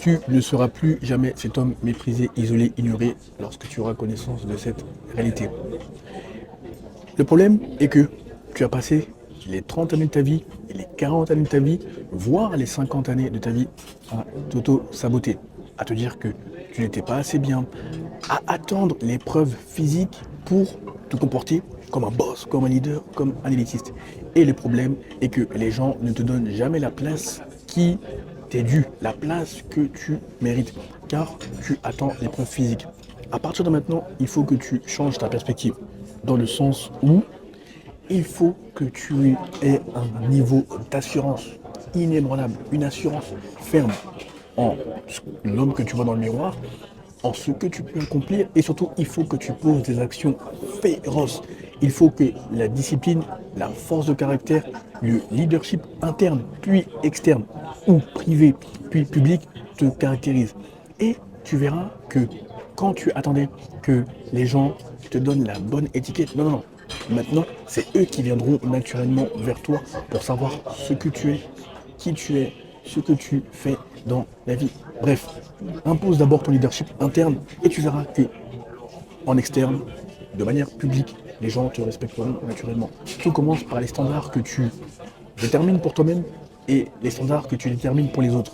Tu ne seras plus jamais cet homme méprisé, isolé, ignoré lorsque tu auras connaissance de cette réalité. Le problème est que tu as passé les 30 années de ta vie, et les 40 années de ta vie, voire les 50 années de ta vie à t'auto-saboter, à te dire que tu n'étais pas assez bien, à attendre les preuves physiques pour te comporter comme un boss, comme un leader, comme un élitiste. Et le problème est que les gens ne te donnent jamais la place qui t'est due, la place que tu mérites, car tu attends les preuves physiques. À partir de maintenant, il faut que tu changes ta perspective, dans le sens où il faut que tu aies un niveau d'assurance inébranlable, une assurance ferme en l'homme que tu vois dans le miroir, en ce que tu peux accomplir, et surtout il faut que tu poses des actions féroces. Il faut que la discipline, la force de caractère, le leadership interne puis externe ou privé puis public te caractérisent. Et tu verras que quand tu attendais que les gens te donnent la bonne étiquette, non, non, non. Maintenant, c'est eux qui viendront naturellement vers toi pour savoir ce que tu es, qui tu es, ce que tu fais dans la vie. Bref, impose d'abord ton leadership interne et tu verras que en externe, de manière publique, les gens te respecteront naturellement. Tout commence par les standards que tu détermines pour toi-même et les standards que tu détermines pour les autres.